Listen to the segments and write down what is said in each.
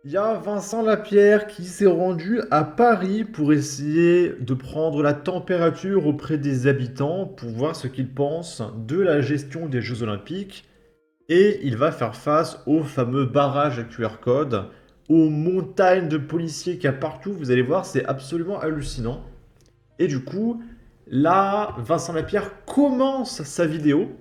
Il y a Vincent Lapierre qui s'est rendu à Paris pour essayer de prendre la température auprès des habitants pour voir ce qu'ils pensent de la gestion des Jeux Olympiques. Et il va faire face au fameux barrage à QR code, aux montagnes de policiers qu'il y a partout. Vous allez voir, c'est absolument hallucinant. Et du coup, là, Vincent Lapierre commence sa vidéo.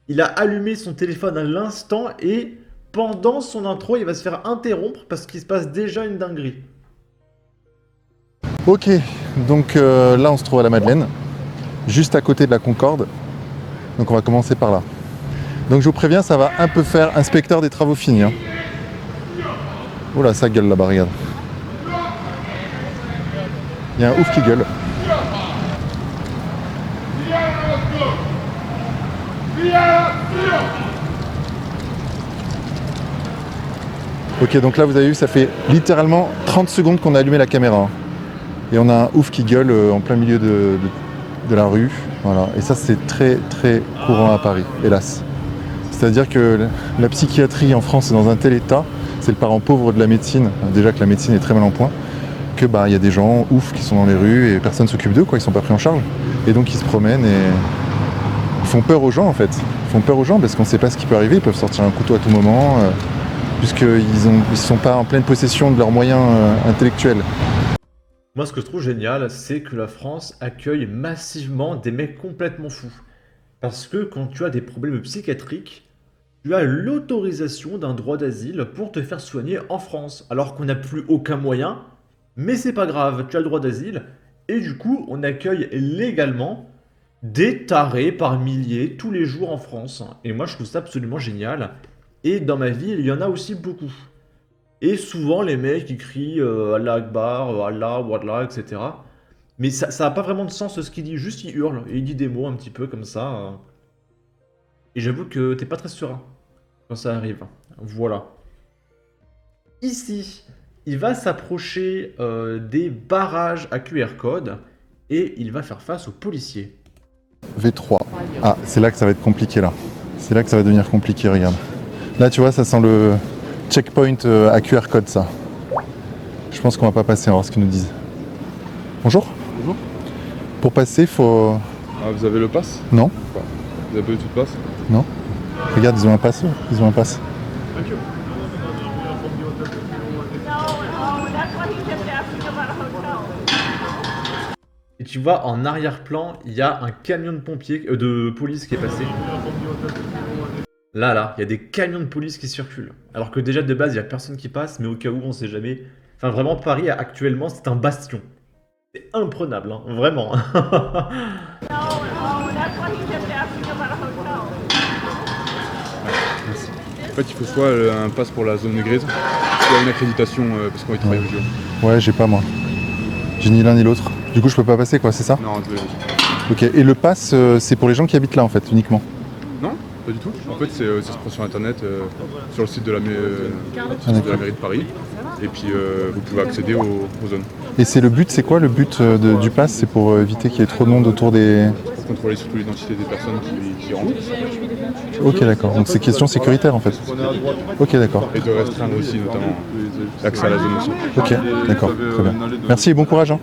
Il a allumé son téléphone à l'instant et pendant son intro, il va se faire interrompre parce qu'il se passe déjà une dinguerie. Ok, donc là on se trouve à la Madeleine, juste à côté de la Concorde. Donc on va commencer par là. Donc je vous préviens, ça va un peu faire inspecteur des travaux finis. Hein. Oula, ça gueule là-bas, regarde. Il y a un ouf qui gueule. Ok, donc là vous avez vu, ça fait littéralement 30 secondes qu'on a allumé la caméra. Hein. Et on a un ouf qui gueule en plein milieu de la rue. Voilà. Et ça c'est très très courant à Paris, hélas. C'est-à-dire que la psychiatrie en France est dans un tel état, c'est le parent pauvre de la médecine, déjà que la médecine est très mal en point, que y a des gens ouf qui sont dans les rues et personne s'occupe d'eux, quoi, ils sont pas pris en charge. Et donc ils se promènent et ils font peur aux gens en fait. Ils font peur aux gens parce qu'on sait pas ce qui peut arriver, ils peuvent sortir un couteau à tout moment, puisqu'ils sont pas en pleine possession de leurs moyens intellectuels. Moi, ce que je trouve génial, c'est que la France accueille massivement des mecs complètement fous. Parce que quand tu as des problèmes psychiatriques, tu as l'autorisation d'un droit d'asile pour te faire soigner en France. Alors qu'on n'a plus aucun moyen, mais c'est pas grave, tu as le droit d'asile. Et du coup, on accueille légalement des tarés par milliers tous les jours en France. Et moi, je trouve ça absolument génial. Et dans ma ville, il y en a aussi beaucoup. Et souvent, les mecs, ils crient Allah Akbar, Allah, Wallah, etc. Mais ça a pas vraiment de sens ce qu'il dit, juste il hurle. Et il dit des mots un petit peu comme ça. Et j'avoue que t'es pas très serein quand ça arrive. Voilà. Ici, il va s'approcher des barrages à QR code et il va faire face aux policiers. V3. Ah, c'est là que ça va être compliqué là. C'est là que ça va devenir compliqué, regarde. Là tu vois, ça sent le checkpoint à QR code ça. Je pense qu'on va pas passer, on va voir ce qu'ils nous disent. Bonjour. Bonjour. Pour passer, faut... Ah, vous avez le pass? Non, Vous avez pas eu tout de pass? non. Regarde, ils ont un pass. Ils ont un pass. Et tu vois, en arrière-plan, il y a un camion de pompiers, de police qui est passé. Là, il y a des camions de police qui circulent. Alors que déjà de base, il y a personne qui passe, mais au cas où, on sait jamais. Enfin, vraiment, Paris, actuellement, c'est un bastion. C'est imprenable, hein, vraiment. Merci. En fait, il faut soit un pass pour la zone grise, soit une accréditation parce qu'on est travaille au JO. Ouais, j'ai pas moi. J'ai ni l'un ni l'autre. Du coup, je peux pas passer quoi, c'est ça? Non, Ok. Et le pass, c'est pour les gens qui habitent là en fait, uniquement. non, pas du tout. En fait, ça se prend sur internet, sur le site de la mairie de Paris. Et puis, vous pouvez accéder aux zones. Et c'est le but, c'est quoi le but du pass? C'est pour éviter qu'il y ait trop de monde autour des... Pour contrôler surtout l'identité des personnes qui rentrent. Ok, d'accord. Donc c'est question sécuritaire en fait. Ok, d'accord. Et de restreindre aussi, notamment, l'accès à la zone aussi. Ok, d'accord. Très bien. Merci et bon courage. Hein.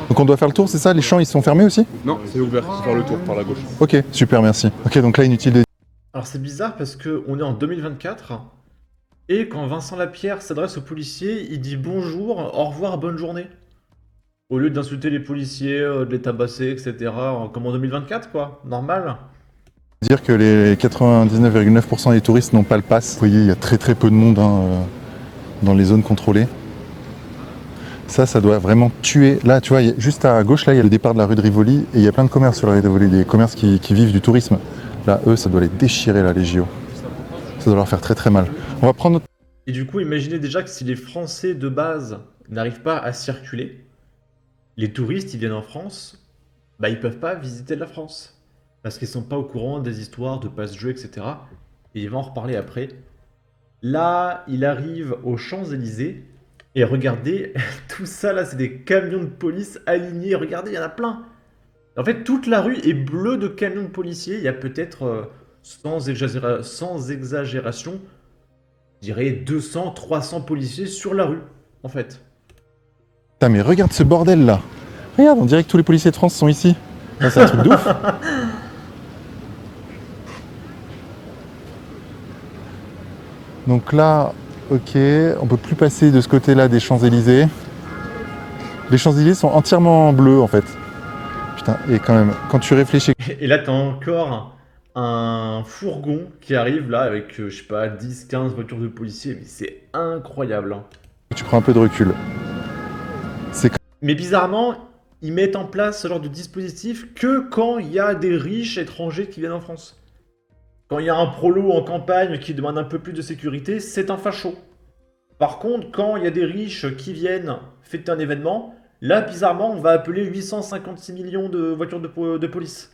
Donc on doit faire le tour, c'est ça? Les champs, ils sont fermés aussi? Non, c'est ouvert, il faut faire le tour par la gauche. Ok, super, merci. Ok, donc là, inutile de... Alors c'est bizarre parce que on est en 2024 et quand Vincent Lapierre s'adresse aux policiers, il dit bonjour, au revoir, bonne journée. Au lieu d'insulter les policiers, de les tabasser, etc. Comme en 2024, quoi. Normal. dire que les 99,9% des touristes n'ont pas le pass. Vous voyez, il y a très très peu de monde dans les zones contrôlées. Ça doit vraiment tuer. Là, tu vois, juste à gauche, là, il y a le départ de la rue de Rivoli et il y a plein de commerces sur la rue de Rivoli, des commerces qui vivent du tourisme. Là, eux, ça doit les déchirer, là, les JO. Ça doit leur faire très très mal. On va prendre notre... Et du coup, imaginez déjà que si les Français de base n'arrivent pas à circuler, les touristes, ils viennent en France, bah ils peuvent pas visiter la France. Parce qu'ils sont pas au courant des histoires de passe-jeu, etc. Et il va en reparler après. Là, il arrive aux Champs-Élysées. Et regardez, tout ça là, c'est des camions de police alignés. Regardez, il y en a plein. En fait, toute la rue est bleue de camions de policiers. Il y a peut-être, sans exagération, je dirais 200, 300 policiers sur la rue, en fait. Putain, mais regarde ce bordel là. Regarde, on dirait que tous les policiers de France sont ici. Là, c'est un truc de ouf. Donc là, ok, on peut plus passer de ce côté-là des Champs-Élysées. Les Champs-Élysées sont entièrement bleus en fait. Putain, et quand même, quand tu réfléchis... Et là, t'as encore un fourgon qui arrive là avec, je sais pas, 10, 15 voitures de policiers, mais c'est incroyable. Hein. Tu prends un peu de recul. Mais bizarrement, ils mettent en place ce genre de dispositif que quand il y a des riches étrangers qui viennent en France. Quand il y a un prolo en campagne qui demande un peu plus de sécurité, c'est un facho. Par contre, quand il y a des riches qui viennent fêter un événement, là, bizarrement, on va appeler 856 millions de voitures de police.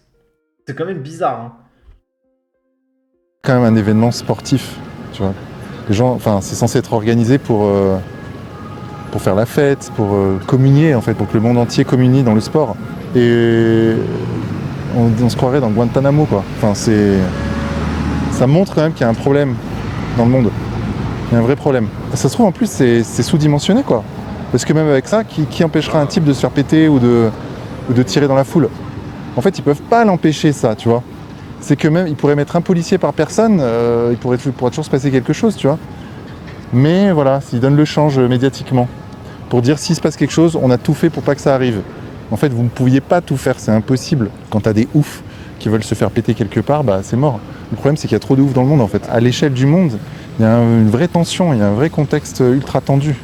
C'est quand même bizarre, hein. Quand même un événement sportif, tu vois. Les gens, enfin, c'est censé être organisé pour faire la fête, pour communier en fait, pour que le monde entier communie dans le sport. Et on se croirait dans Guantanamo, quoi. Enfin, ça montre quand même qu'il y a un problème dans le monde. Il y a un vrai problème. Ça se trouve en plus c'est sous-dimensionné, quoi. Parce que même avec ça, qui empêchera un type de se faire péter ou de tirer dans la foule? En fait, ils peuvent pas l'empêcher, ça, tu vois. C'est que même, ils pourraient mettre un policier par personne, il pourrait toujours se passer quelque chose, tu vois. Mais voilà, s'ils donnent le change médiatiquement, pour dire s'il se passe quelque chose, on a tout fait pour pas que ça arrive. En fait, vous ne pouviez pas tout faire, c'est impossible. Quand t'as des oufs qui veulent se faire péter quelque part, bah c'est mort. Le problème, c'est qu'il y a trop de oufs dans le monde, en fait. À l'échelle du monde, il y a une vraie tension, il y a un vrai contexte ultra tendu.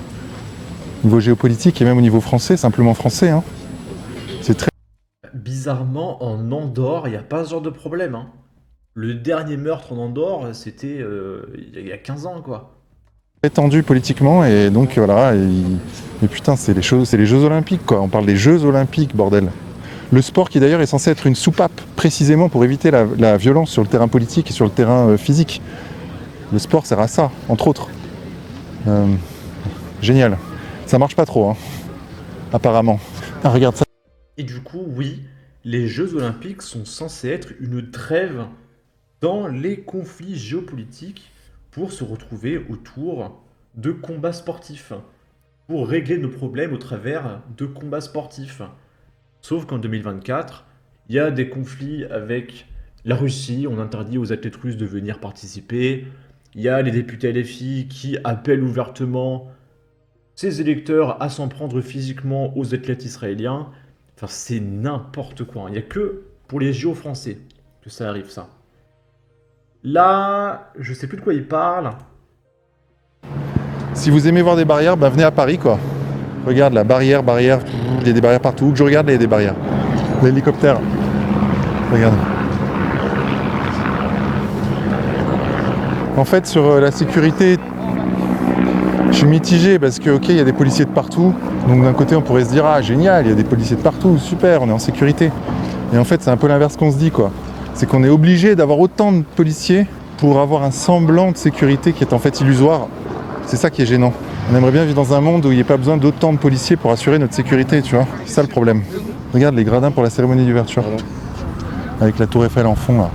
Au niveau géopolitique et même au niveau français, simplement français, hein. C'est très... Bizarrement, en Andorre, il n'y a pas ce genre de problème, hein. Le dernier meurtre en Andorre, c'était il y a 15 ans, quoi. très tendu politiquement et donc voilà, et putain, c'est les Jeux Olympiques, quoi. On parle des Jeux Olympiques, bordel. Le sport qui d'ailleurs est censé être une soupape, précisément pour éviter la violence sur le terrain politique et sur le terrain physique. Le sport sert à ça, entre autres. Génial. Ça marche pas trop, hein, apparemment. Ah, regarde ça. Et du coup, oui, les Jeux Olympiques sont censés être une trêve dans les conflits géopolitiques pour se retrouver autour de combats sportifs, pour régler nos problèmes au travers de combats sportifs. Sauf qu'en 2024, il y a des conflits avec la Russie, on interdit aux athlètes russes de venir participer, il y a les députés LFI qui appellent ouvertement ses électeurs à s'en prendre physiquement aux athlètes israéliens. Enfin, c'est n'importe quoi. Il n'y a que pour les JO français que ça arrive, ça. Là, je sais plus de quoi il parle. Si vous aimez voir des barrières, ben venez à Paris, quoi. Regarde la barrière, il y a des barrières partout. Où que je regarde, là, il y a des barrières. L'hélicoptère. Regarde. En fait, sur la sécurité, je suis mitigé parce que, ok, il y a des policiers de partout. Donc d'un côté, on pourrait se dire, ah, génial, il y a des policiers de partout, super, on est en sécurité. Et en fait, c'est un peu l'inverse qu'on se dit, quoi. C'est qu'on est obligé d'avoir autant de policiers pour avoir un semblant de sécurité qui est en fait illusoire. C'est ça qui est gênant. On aimerait bien vivre dans un monde où il n'y a pas besoin d'autant de policiers pour assurer notre sécurité, tu vois. C'est ça le problème. Regarde les gradins pour la cérémonie d'ouverture. Avec la tour Eiffel en fond, là.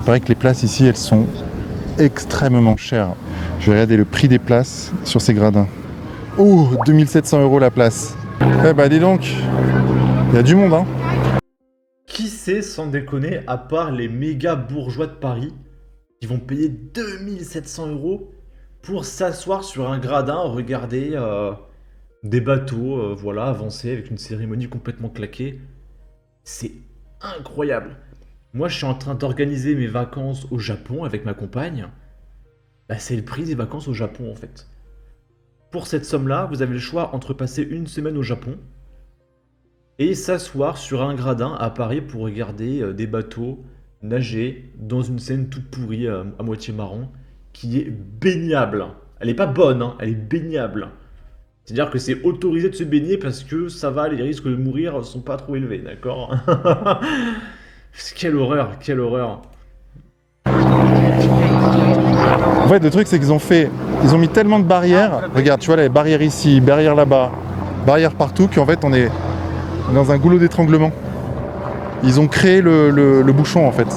Il paraît que les places ici, elles sont extrêmement chères. Je vais regarder le prix des places sur ces gradins. Oh, 2700 € la place. Eh bah dis donc, il y a du monde, hein. Qui sait, sans déconner, à part les méga bourgeois de Paris, qui vont payer 2700 € pour s'asseoir sur un gradin, regarder des bateaux, voilà, avancer avec une cérémonie complètement claquée. C'est incroyable. Moi, je suis en train d'organiser mes vacances au Japon avec ma compagne. Bah, c'est le prix des vacances au Japon, en fait. Pour cette somme-là, vous avez le choix entre passer une semaine au Japon et s'asseoir sur un gradin à Paris pour regarder des bateaux nager dans une scène toute pourrie, à moitié marron, qui est baignable. Elle est pas bonne, hein, elle est baignable. C'est-à-dire que c'est autorisé de se baigner parce que ça va, les risques de mourir sont pas trop élevés, d'accord? Quelle horreur, quelle horreur. En fait, le truc, c'est qu'ils ont mis tellement de barrières. Regarde, tu vois, les barrières ici, barrières là-bas, barrières partout, qu'en fait, on est dans un goulot d'étranglement. Ils ont créé le bouchon, en fait.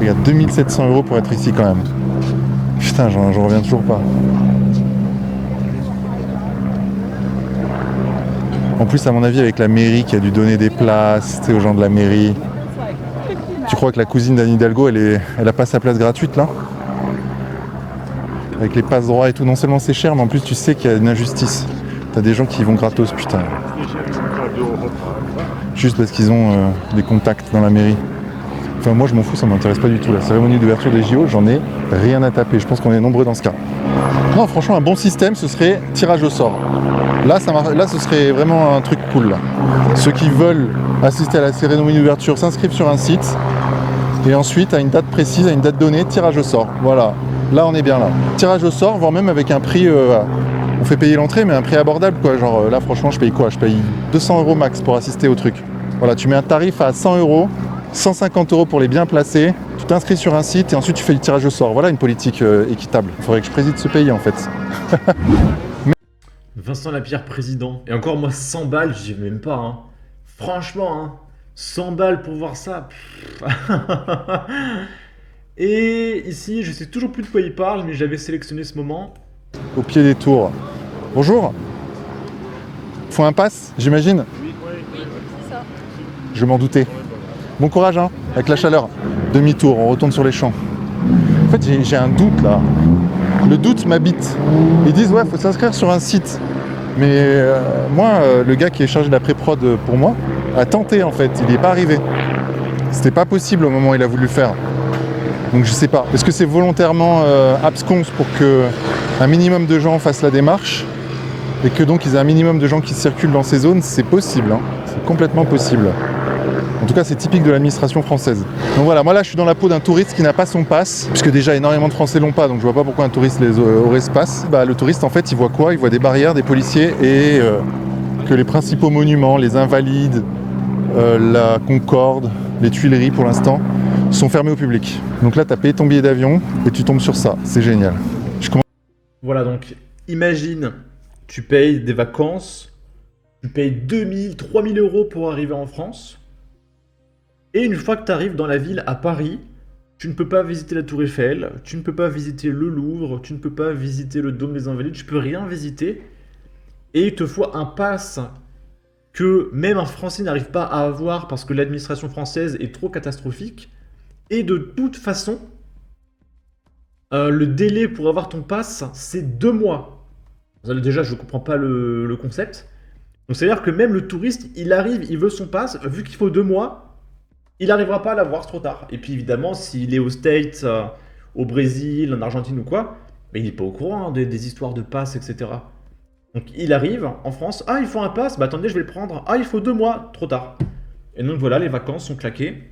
Regarde, 2700 € pour être ici, quand même. Putain, j'en reviens toujours pas. En plus, à mon avis, avec la mairie qui a dû donner des places, tu sais, aux gens de la mairie. Tu crois que la cousine d'Anne Hidalgo, elle a pas sa place gratuite là? Avec les passes droits et tout, non seulement c'est cher, mais en plus tu sais qu'il y a une injustice. T'as des gens qui y vont gratos, putain. Juste parce qu'ils ont des contacts dans la mairie. Enfin, moi je m'en fous, ça m'intéresse pas du tout. La cérémonie d'ouverture des JO, j'en ai rien à taper. Je pense qu'on est nombreux dans ce cas. Non, franchement, un bon système, ce serait tirage au sort. Là, là, ce serait vraiment un truc cool. Là. Ceux qui veulent assister à la cérémonie d'ouverture s'inscrivent sur un site. Et ensuite, à une date précise, à une date donnée, tirage au sort. Voilà. Là, on est bien là. Tirage au sort, voire même avec un prix... on fait payer l'entrée, mais un prix abordable, quoi. Genre, là, franchement, je paye quoi? Je paye 200 € max pour assister au truc. Voilà, tu mets un tarif à 100 €, 150 € pour les bien placés. Tu t'inscris sur un site et ensuite tu fais le tirage au sort. Voilà une politique équitable. Il faudrait que je préside ce pays, en fait. Vincent Lapierre, président. Et encore, moi, 100 balles, j'y vais même pas, hein. Franchement, hein. 100 balles pour voir ça. Et ici, je sais toujours plus de quoi il parle, mais j'avais sélectionné ce moment. Au pied des tours. Bonjour. Faut un pass, j'imagine? Oui, c'est ça. Je m'en doutais. Bon courage, hein, avec la chaleur. Demi-tour, on retourne sur les champs. En fait, j'ai un doute, là. Le doute m'habite. Ils disent, ouais, faut s'inscrire sur un site. Mais moi, le gars qui est chargé de la pré-prod pour moi, a tenté, en fait. Il n'y est pas arrivé. C'était pas possible au moment où il a voulu le faire. Donc je sais pas. Est-ce que c'est volontairement absconce pour que un minimum de gens fassent la démarche et que donc ils aient un minimum de gens qui circulent dans ces zones? C'est possible, hein. C'est complètement possible. En tout cas, c'est typique de l'administration française. Donc voilà, moi là, je suis dans la peau d'un touriste qui n'a pas son pass, puisque déjà énormément de Français l'ont pas, donc je vois pas pourquoi un touriste aurait ce pass. Bah, le touriste, en fait, il voit quoi? Il voit des barrières, des policiers et que les principaux monuments, les Invalides, la Concorde, les Tuileries pour l'instant, sont fermés au public. Donc là, tu as payé ton billet d'avion et tu tombes sur ça. C'est génial. Voilà, donc imagine, tu payes des vacances, tu payes 2000, 3000 € pour arriver en France. Et une fois que tu arrives dans la ville à Paris, tu ne peux pas visiter la Tour Eiffel, tu ne peux pas visiter le Louvre, tu ne peux pas visiter le Dôme des Invalides, tu peux rien visiter. Et il te faut un pass que même un Français n'arrive pas à avoir parce que l'administration française est trop catastrophique. Et de toute façon, le délai pour avoir ton pass, c'est 2 mois. Déjà, je ne comprends pas le concept. Donc, c'est-à-dire que même le touriste, il arrive, il veut son pass, vu qu'il faut 2 mois, il n'arrivera pas à l'avoir, c'est trop tard. Et puis évidemment, s'il est aux States, au Brésil, en Argentine ou quoi, mais il n'est pas au courant des histoires de pass, etc. Donc il arrive en France, ah il faut un pass, bah attendez je vais le prendre, ah il faut 2 mois, trop tard. Et donc voilà, les vacances sont claquées,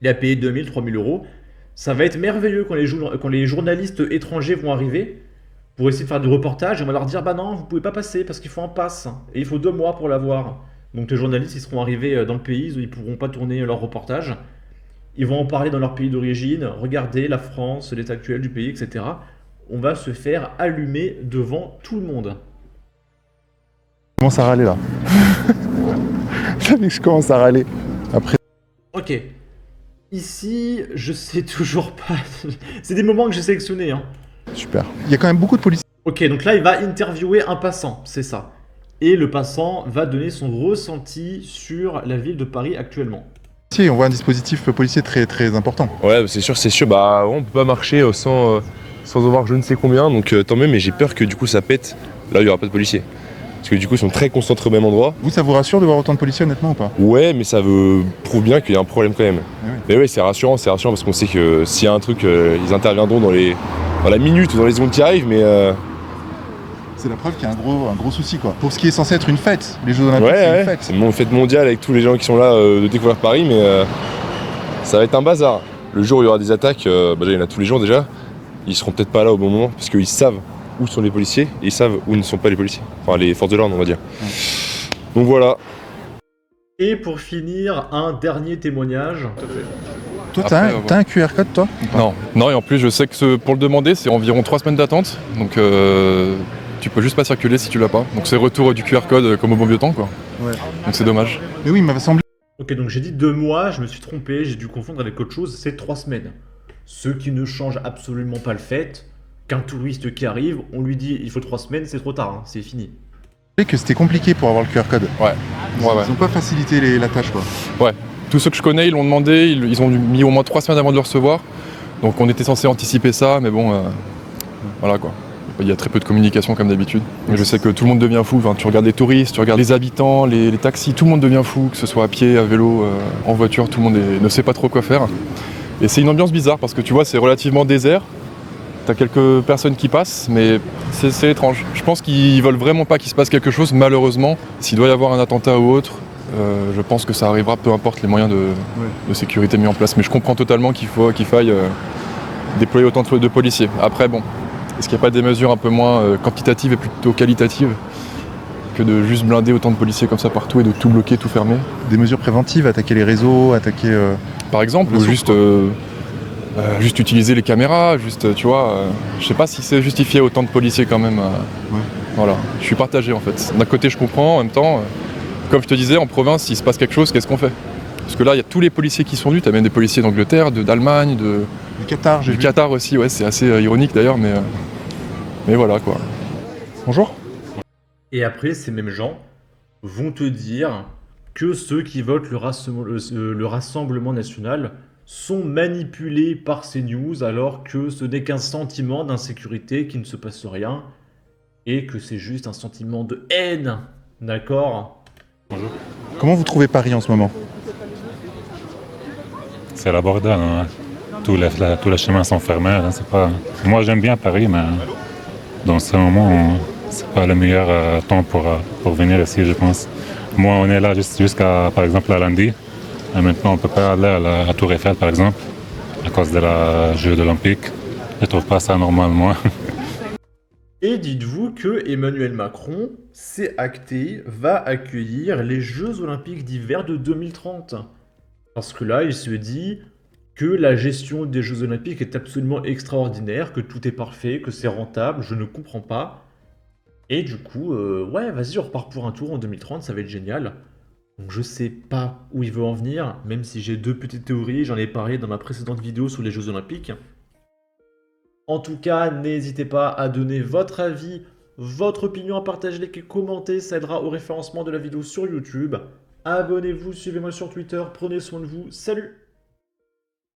il a payé 2000, 3000 €. Ça va être merveilleux quand les journalistes étrangers vont arriver pour essayer de faire du reportage, et on va leur dire bah non, vous pouvez pas passer parce qu'il faut un pass, et il faut 2 mois pour l'avoir. Donc les journalistes ils seront arrivés dans le pays, ils pourront pas tourner leur reportage. Ils vont en parler dans leur pays d'origine, regarder la France, l'état actuel du pays, etc. On va se faire allumer devant tout le monde. Je commence à râler là. Je commence à râler. Après. Ok. Ici, je sais toujours pas. C'est des moments que j'ai sélectionnés. Hein. Super. Il y a quand même beaucoup de policiers. Ok, donc là il va interviewer un passant, c'est ça. Et le passant va donner son ressenti sur la ville de Paris actuellement. Si, on voit un dispositif policier très très important. Ouais, c'est sûr, bah on peut pas marcher sans avoir je ne sais combien, donc tant mieux, mais j'ai peur que du coup ça pète, là il y aura pas de policiers. Parce que du coup ils sont très concentrés au même endroit. Vous, ça vous rassure de voir autant de policiers honnêtement ou pas? Ouais, mais ça prouve bien qu'il y a un problème quand même. Oui. Mais ouais, c'est rassurant parce qu'on sait que s'il y a un truc, ils interviendront dans la minute ou dans les secondes qui arrivent, mais... C'est la preuve qu'il y a un gros souci quoi. Pour ce qui est censé être une fête, les Jeux Olympiques c'est une fête. C'est une fête mondiale avec tous les gens qui sont là de découvrir Paris, mais ça va être un bazar. Le jour où il y aura des attaques, il y en a tous les jours déjà, ils seront peut-être pas là au bon moment, parce qu'ils savent où sont les policiers, et ils savent où ne sont pas les policiers. Enfin les forces de l'ordre on va dire. Ouais. Donc voilà. Et pour finir, un dernier témoignage. Toi, t'as un QR code, toi? Non, et en plus, je sais que pour le demander, c'est environ 3 semaines d'attente. Donc, tu peux juste pas circuler si tu l'as pas. Donc, c'est retour du QR code comme au bon vieux temps, quoi. Ouais. Donc, c'est dommage. Mais oui, il m'avait semblé. Ok, donc j'ai dit 2 mois, je me suis trompé, j'ai dû confondre avec autre chose, c'est 3 semaines. Ce qui ne change absolument pas le fait qu'un touriste qui arrive, on lui dit il faut 3 semaines, c'est trop tard, hein, c'est fini. Que c'était compliqué pour avoir le QR code. Ouais. Ils n'ont pas facilité la tâche, quoi. Ouais. Tous ceux que je connais, ils l'ont demandé, ils ont mis au moins 3 semaines avant de le recevoir. Donc on était censé anticiper ça, mais bon, voilà quoi. Il y a très peu de communication comme d'habitude. Mais je sais que tout le monde devient fou. Enfin, tu regardes les touristes, tu regardes les habitants, les taxis, tout le monde devient fou, que ce soit à pied, à vélo, en voiture, tout le monde ne sait pas trop quoi faire. Et c'est une ambiance bizarre parce que tu vois, c'est relativement désert. T'as quelques personnes qui passent, mais c'est étrange. Je pense qu'ils veulent vraiment pas qu'il se passe quelque chose, malheureusement. S'il doit y avoir un attentat ou autre, je pense que ça arrivera, peu importe les moyens de sécurité mis en place. Mais je comprends totalement qu'il faille déployer autant de policiers. Après, bon, est-ce qu'il n'y a pas des mesures un peu moins quantitatives et plutôt qualitatives que de juste blinder autant de policiers comme ça partout et de tout bloquer, tout fermer? Des mesures préventives, attaquer les réseaux, attaquer... Par exemple, ou juste utiliser les caméras, juste, tu vois, je sais pas si c'est justifié autant de policiers quand même. Voilà, je suis partagé en fait. D'un côté je comprends, en même temps, comme je te disais, en province, s'il se passe quelque chose, qu'est-ce qu'on fait? Parce que là, il y a tous les policiers qui sont venus, t'as même des policiers d'Angleterre, d'Allemagne, Du Qatar, j'ai du vu. Qatar aussi, ouais, c'est assez ironique d'ailleurs, mais voilà quoi. Bonjour. Et après, ces mêmes gens vont te dire que ceux qui votent le Rassemblement national sont manipulés par ces news alors que ce n'est qu'un sentiment d'insécurité, qu'il ne se passe rien, et que c'est juste un sentiment de haine. D'accord? Comment vous trouvez Paris en ce moment? C'est la bordel, hein. Tous les chemins sont fermés. Hein. C'est pas... Moi, j'aime bien Paris, mais dans ce moment, c'est pas le meilleur temps pour venir ici, je pense. Moi, on est là jusqu'à, par exemple, à lundi. Et maintenant, on peut pas aller à la Tour Eiffel, par exemple, à cause de la Jeux olympiques. Je trouve pas ça normal, moi. Et dites-vous que Emmanuel Macron, c'est acté, va accueillir les Jeux Olympiques d'hiver de 2030. Parce que là, il se dit que la gestion des Jeux Olympiques est absolument extraordinaire, que tout est parfait, que c'est rentable, je ne comprends pas. Et du coup, ouais, vas-y, on repart pour un tour en 2030, ça va être génial. Donc je sais pas où il veut en venir, même si j'ai 2 petites théories, j'en ai parlé dans ma précédente vidéo sur les Jeux Olympiques. En tout cas, n'hésitez pas à donner votre avis, votre opinion, à partager, liker, commenter, ça aidera au référencement de la vidéo sur YouTube. Abonnez-vous, suivez-moi sur Twitter, prenez soin de vous, salut!